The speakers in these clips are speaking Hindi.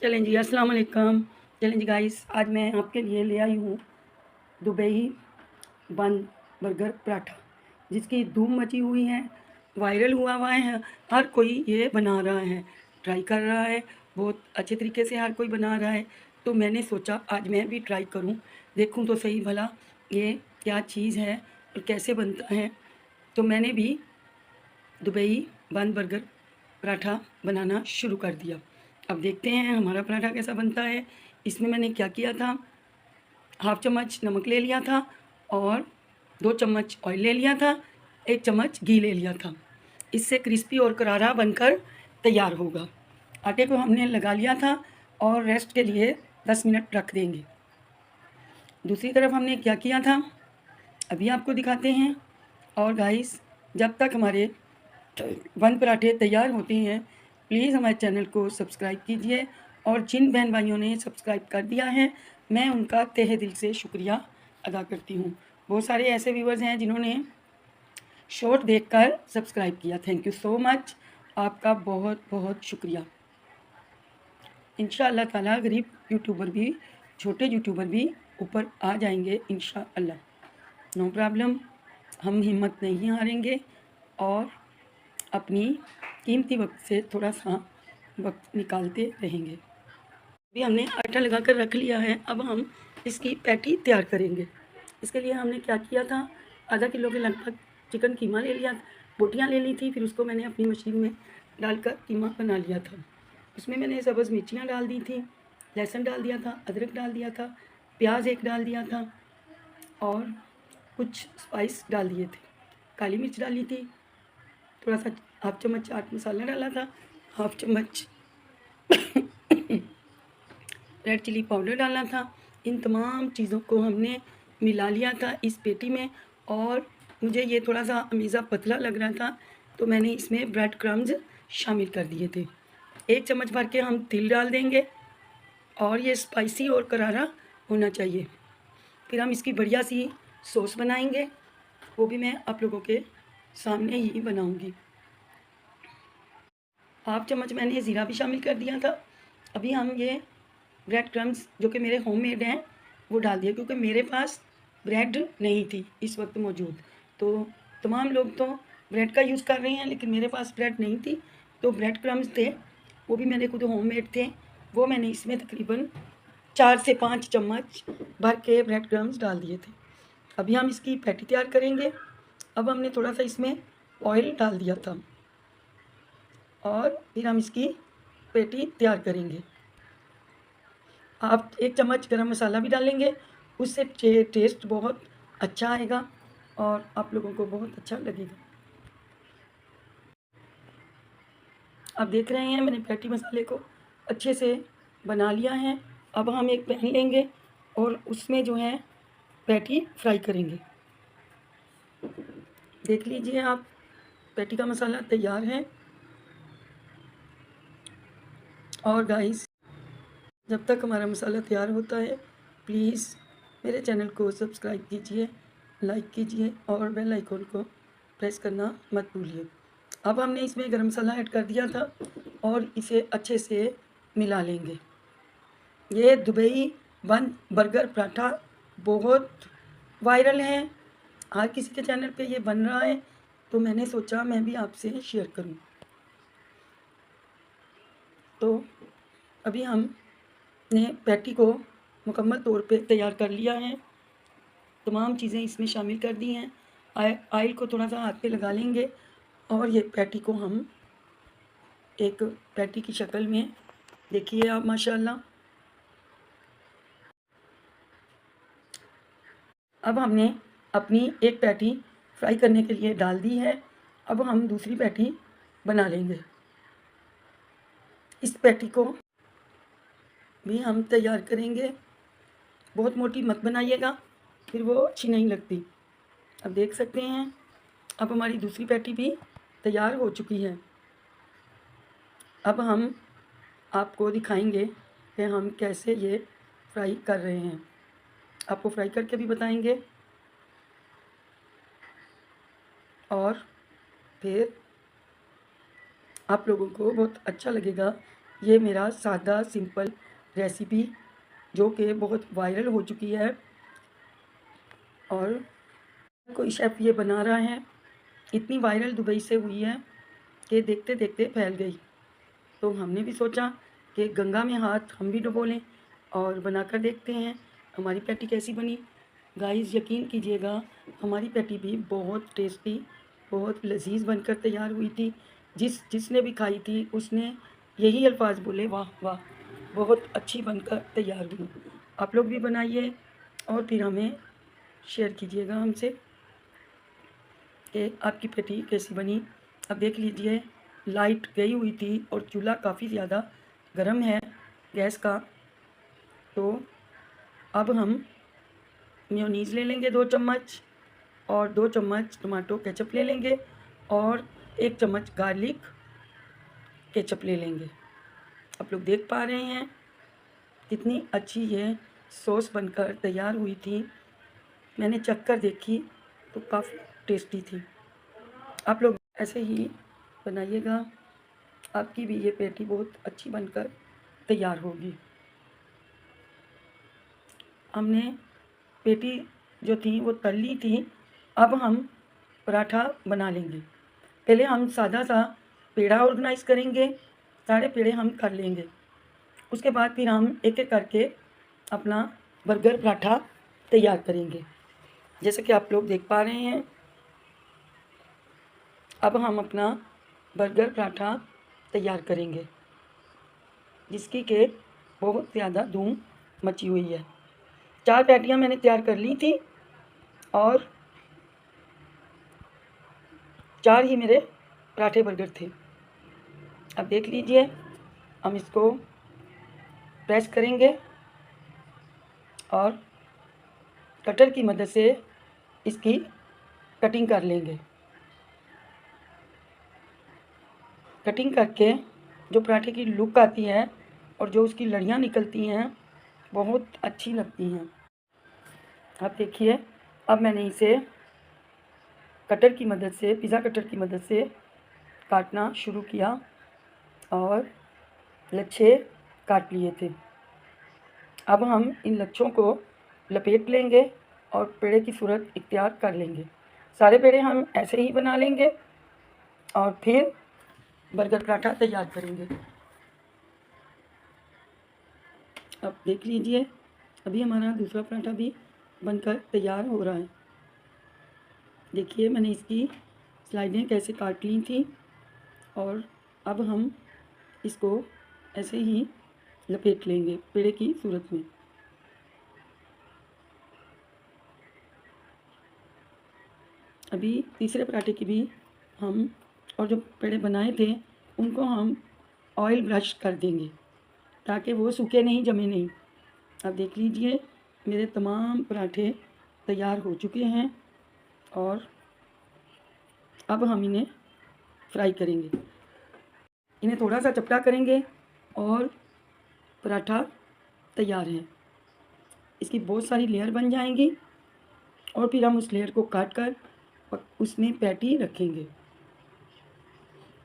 चलें जी, अस्सलाम वालेकुम। चलें जी गाइस, आज मैं आपके लिए ले आई हूँ दुबई बन बर्गर पराठा, जिसकी धूम मची हुई है, वायरल हुआ है। हर कोई ये बना रहा है, ट्राई कर रहा है, बहुत अच्छे तरीके से हर कोई बना रहा है। तो मैंने सोचा आज मैं भी ट्राई करूँ, देखूँ तो सही भला ये क्या चीज़ है और कैसे बनता है। तो मैंने भी दुबई बन बर्गर पराठा बनाना शुरू कर दिया। अब देखते हैं हमारा पराठा कैसा बनता है। इसमें मैंने क्या किया था, हाफ़ चम्मच नमक ले लिया था और 2 चम्मच ऑयल ले लिया था, 1 चम्मच घी ले लिया था। इससे क्रिस्पी और करारा बनकर तैयार होगा। आटे को हमने लगा लिया था और रेस्ट के लिए 10 मिनट रख देंगे। दूसरी तरफ हमने क्या किया था अभी आपको दिखाते हैं। और गाइस, जब तक हमारे बन पराठे तैयार होते हैं, प्लीज़ हमारे चैनल को सब्सक्राइब कीजिए। और जिन बहन भाइयों ने सब्सक्राइब कर दिया है, मैं उनका तहे दिल से शुक्रिया अदा करती हूँ। बहुत सारे ऐसे व्यूवर्स हैं जिन्होंने शॉर्ट देखकर सब्सक्राइब किया। थैंक यू सो मच, आपका बहुत बहुत शुक्रिया। इंशाअल्लाह ताला गरीब यूट्यूबर भी, छोटे यूट्यूबर भी ऊपर आ जाएंगे इंशाअल्लाह। नो प्रॉब्लम, हम हिम्मत नहीं हारेंगे और अपनी कीमती वक्त से थोड़ा सा वक्त निकालते रहेंगे। अभी हमने आटा लगा कर रख लिया है, अब हम इसकी पैटी तैयार करेंगे। इसके लिए हमने क्या किया था, आधा किलो के लगभग चिकन कीमा ले लिया, बोटियाँ ले ली थी। फिर उसको मैंने अपनी मशीन में डालकर कीमा बना लिया था। उसमें मैंने सब्ज़ मिर्चियाँ डाल दी थी, लहसुन डाल दिया था, अदरक डाल दिया था, प्याज एक डाल दिया था और कुछ स्पाइस डाल दिए थे। काली मिर्च डाली थी, थोड़ा सा हाफ चम्मच चाट मसाला डाला था, हाफ चम्मच रेड चिली पाउडर डालना था। इन तमाम चीज़ों को हमने मिला लिया था इस पेटी में। और मुझे ये थोड़ा सा अमीज़ा पतला लग रहा था, तो मैंने इसमें ब्रेड क्रम्स शामिल कर दिए थे। 1 चम्मच भर के हम तिल डाल देंगे और ये स्पाइसी और करारा होना चाहिए। फिर हम इसकी बढ़िया सी सॉस बनाएंगे, वो भी मैं आप लोगों के सामने ही बनाऊंगी। हाफ चम्मच मैंने ज़ीरा भी शामिल कर दिया था। अभी हम ये ब्रेड क्रम्स जो कि मेरे होममेड हैं वो डाल दिया, क्योंकि मेरे पास ब्रेड नहीं थी इस वक्त मौजूद। तो तमाम लोग तो ब्रेड का यूज़ कर रहे हैं, लेकिन मेरे पास ब्रेड नहीं थी, तो ब्रेड क्रम्स थे, वो भी मेरे खुद होममेड थे। वो मैंने इसमें तकरीबन 4 से 5 चम्मच भर के ब्रेड क्रम्स डाल दिए थे। अभी हम इसकी पैटी तैयार करेंगे। अब हमने थोड़ा सा इसमें ऑयल डाल दिया था और फिर हम इसकी पैटी तैयार करेंगे। आप 1 चम्मच गरम मसाला भी डालेंगे, उससे टेस्ट बहुत अच्छा आएगा और आप लोगों को बहुत अच्छा लगेगा। आप देख रहे हैं मैंने पैटी मसाले को अच्छे से बना लिया है। अब हम एक पैन लेंगे और उसमें जो है पैटी फ्राई करेंगे। देख लीजिए आप, पैटी का मसाला तैयार है। और गाइस, जब तक हमारा मसाला तैयार होता है, प्लीज़ मेरे चैनल को सब्सक्राइब कीजिए, लाइक कीजिए और बेल आइकन को प्रेस करना मत भूलिए। अब हमने इसमें गरम मसाला ऐड कर दिया था और इसे अच्छे से मिला लेंगे। ये दुबई बन बर्गर पराठा बहुत वायरल है, हर किसी के चैनल पे ये बन रहा है, तो मैंने सोचा मैं भी आपसे शेयर करूं। तो अभी हमने पैटी को मुकम्मल तौर पे तैयार कर लिया है, तमाम चीज़ें इसमें शामिल कर दी हैं। ऑयल को थोड़ा सा हाथ पे लगा लेंगे और ये पैटी को हम एक पैटी की शक्ल में, देखिए आप माशाल्लाह। अब हमने अपनी एक पैटी फ्राई करने के लिए डाल दी है। अब हम दूसरी पैटी बना लेंगे। इस पैटी को भी हम तैयार करेंगे, बहुत मोटी मत बनाइएगा, फिर वो अच्छी नहीं लगती। अब देख सकते हैं, अब हमारी दूसरी पैटी भी तैयार हो चुकी है। अब हम आपको दिखाएंगे कि हम कैसे ये फ्राई कर रहे हैं, आपको फ्राई करके भी बताएंगे और फिर आप लोगों को बहुत अच्छा लगेगा ये मेरा सादा सिंपल रेसिपी जो कि बहुत वायरल हो चुकी है और कोई शेफ़ ये बना रहा है। इतनी वायरल दुबई से हुई है कि देखते देखते फैल गई। तो हमने भी सोचा कि गंगा में हाथ हम भी डुबो लें और बनाकर देखते हैं हमारी पैटी कैसी बनी। गाइस यकीन कीजिएगा, हमारी पैटी भी बहुत टेस्टी, बहुत लजीज बनकर तैयार हुई थी। जिसने भी खाई थी उसने यही अल्फाज बोले, वाह वाह, बहुत अच्छी बनकर तैयार हुई। आप लोग भी बनाइए और फिर हमें शेयर कीजिएगा हमसे कि आपकी पैटी कैसी बनी। अब देख लीजिए, लाइट गई हुई थी और चूल्हा काफ़ी ज़्यादा गर्म है गैस का। तो अब हम मेयोनीज़ ले लेंगे 2 चम्मच और 2 चम्मच टमाटो केचप ले लेंगे और 1 चम्मच गार्लिक केचप ले लेंगे। आप लोग देख पा रहे हैं कितनी अच्छी ये सॉस बनकर तैयार हुई थी। मैंने चख कर देखी तो काफ़ी टेस्टी थी। आप लोग ऐसे ही बनाइएगा, आपकी भी ये पैटी बहुत अच्छी बनकर तैयार होगी। हमने पैटी जो थी वो तल ली थी। अब हम पराठा बना लेंगे। पहले हम सादा सा पेड़ा ऑर्गेनाइज़ करेंगे, सारे पेड़े हम कर लेंगे। उसके बाद फिर हम एक एक करके अपना बर्गर पराठा तैयार करेंगे, जैसे कि आप लोग देख पा रहे हैं। अब हम अपना बर्गर पराठा तैयार करेंगे जिसकी के बहुत ज़्यादा धूम मची हुई है। 4 पैटियाँ मैंने तैयार कर ली थी और 4 ही मेरे पराठे बर्गर थे। अब देख लीजिए, हम इसको प्रेस करेंगे और कटर की मदद से इसकी कटिंग कर लेंगे। कटिंग करके जो पराठे की लुक आती है और जो उसकी लड़ियाँ निकलती हैं बहुत अच्छी लगती हैं। आप देखिए, अब मैंने इसे कटर की मदद से, पिज़्ज़ा कटर की मदद से काटना शुरू किया और लच्छे काट लिए थे। अब हम इन लच्छों को लपेट लेंगे और पेड़े की सूरत इख्तियार कर लेंगे। सारे पेड़े हम ऐसे ही बना लेंगे और फिर बर्गर पराठा तैयार करेंगे। अब देख लीजिए, अभी हमारा दूसरा पराठा भी बनकर तैयार हो रहा है। देखिए, मैंने इसकी स्लाइडें कैसे काट ली थी और अब हम इसको ऐसे ही लपेट लेंगे पेड़े की सूरत में। अभी तीसरे पराठे की भी हम और जो पेड़े बनाए थे उनको हम ऑयल ब्रश कर देंगे ताकि वो सूखे नहीं, जमे नहीं। अब देख लीजिए, मेरे तमाम पराठे तैयार हो चुके हैं और अब हम इन्हें फ्राई करेंगे। इन्हें थोड़ा सा चपटा करेंगे और पराठा तैयार है। इसकी बहुत सारी लेयर बन जाएंगी और फिर हम उस लेयर को काट कर उसमें पैटी रखेंगे।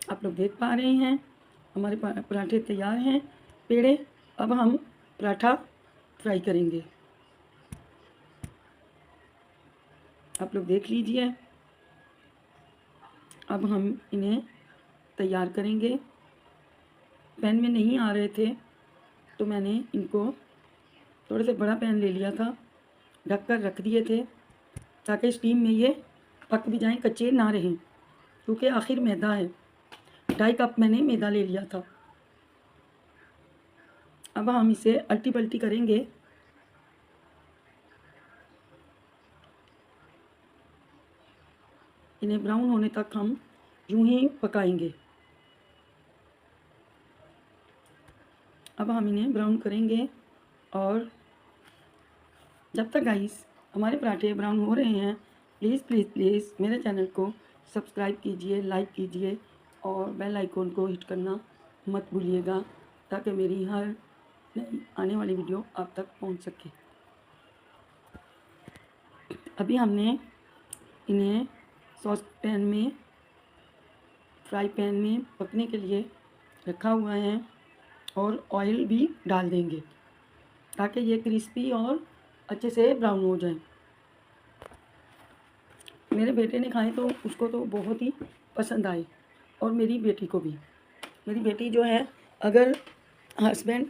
आप लोग देख पा रहे हैं हमारे पराठे तैयार हैं पेड़े। अब हम पराठा फ्राई करेंगे। आप लोग देख लीजिए, अब हम इन्हें तैयार करेंगे। पैन में नहीं आ रहे थे तो मैंने इनको थोड़े से बड़ा पैन ले लिया था, ढक कर रख दिए थे ताकि स्टीम में ये पक भी जाएं, कच्चे ना रहें, क्योंकि आखिर मैदा है। 2.5 कप मैंने मैदा ले लिया था। अब हम इसे अल्टी पल्टी करेंगे। इन्हें ब्राउन होने तक हम यूं ही पकाएंगे। अब हम इन्हें ब्राउन करेंगे और जब तक गाइस हमारे पराठे ब्राउन हो रहे हैं, प्लीज़ प्लीज़ प्लीज़ मेरे चैनल को सब्सक्राइब कीजिए, लाइक कीजिए और बेल आइकॉन को हिट करना मत भूलिएगा ताकि मेरी हर नई आने वाली वीडियो आप तक पहुंच सके। अभी हमने इन्हें सॉस पैन में, फ्राई पैन में पकने के लिए रखा हुआ है और ऑयल भी डाल देंगे ताकि ये क्रिस्पी और अच्छे से ब्राउन हो जाए। मेरे बेटे ने खाए तो उसको तो बहुत ही पसंद आए और मेरी बेटी को भी। मेरी बेटी जो है, अगर हस्बैंड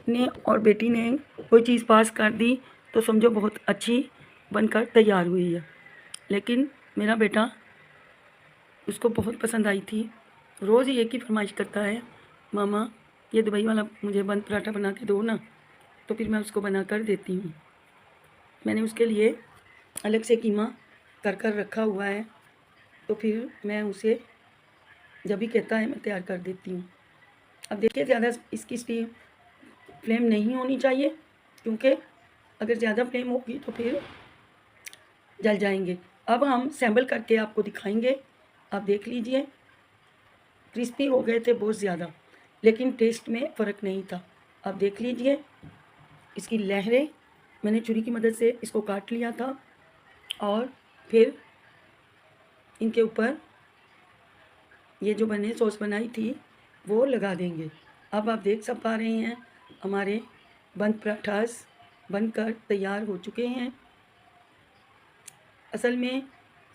ने और बेटी ने कोई चीज़ पास कर दी तो समझो बहुत अच्छी बनकर तैयार हुई है। लेकिन मेरा बेटा, उसको बहुत पसंद आई थी। रोज़ ही एक ही फरमाइश करता है, मामा ये दुबई वाला मुझे बंद पराठा बना के दो ना। तो फिर मैं उसको बना कर देती हूँ। मैंने उसके लिए अलग से कीमा कर रखा हुआ है, तो फिर मैं उसे जब भी कहता है मैं तैयार कर देती हूँ। अब देखिए, ज़्यादा इसकी फ्लेम नहीं होनी चाहिए, क्योंकि अगर ज़्यादा फ्लेम होगी तो फिर जल जाएंगे। अब हम सैम्बल करके आपको दिखाएंगे। आप देख लीजिए, क्रिस्पी हो गए थे बहुत ज़्यादा, लेकिन टेस्ट में फ़र्क नहीं था। आप देख लीजिए, इसकी लहरें मैंने छुरी की मदद से इसको काट लिया था और फिर इनके ऊपर ये जो मैंने सॉस बनाई थी वो लगा देंगे। अब आप देख सब पा रहे हैं, हमारे बंद पराठास बनकर तैयार हो चुके हैं। असल में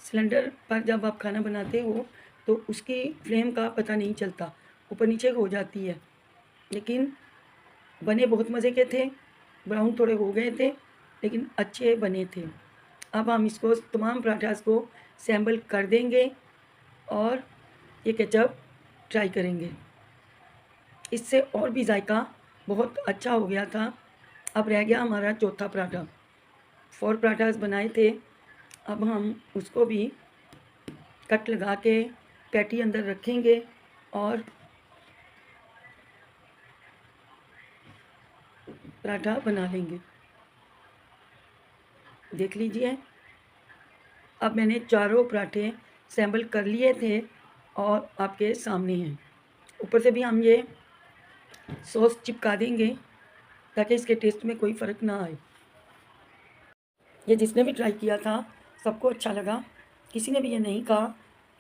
सिलेंडर पर जब आप खाना बनाते हो तो उसकी फ्लेम का पता नहीं चलता, ऊपर नीचे हो जाती है, लेकिन बने बहुत मज़े के थे। ब्राउन थोड़े हो गए थे लेकिन अच्छे बने थे। अब हम इसको तमाम पराठास को सैम्बल कर देंगे और ये केचप ट्राई करेंगे। इससे और भी जायका बहुत अच्छा हो गया था। अब रह गया हमारा चौथा पराठा। 4 पराठास बनाए थे, अब हम उसको भी कट लगा के पैटी अंदर रखेंगे और पराठा बना लेंगे। देख लीजिए, अब मैंने चारों पराठे सैम्बल कर लिए थे और आपके सामने हैं। ऊपर से भी हम ये सॉस चिपका देंगे ताकि इसके टेस्ट में कोई फ़र्क ना आए। ये जिसने भी ट्राई किया था सबको अच्छा लगा। किसी ने भी ये नहीं कहा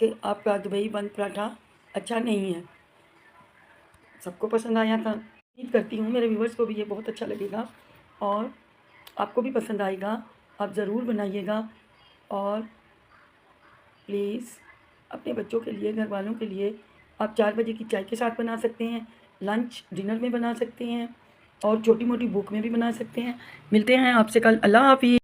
कि आपका दुबई बंद पराठा अच्छा नहीं है, सबको पसंद आया था। उम्मीद करती हूँ मेरे व्यूवर्स को भी ये बहुत अच्छा लगेगा और आपको भी पसंद आएगा। आप ज़रूर बनाइएगा और प्लीज़ अपने बच्चों के लिए, घर वालों के लिए आप 4 बजे की चाय के साथ बना सकते हैं, लंच डिनर में बना सकते हैं और छोटी मोटी भूख में भी बना सकते हैं। मिलते हैं आपसे कल। अल्लाह हाफ़िज़।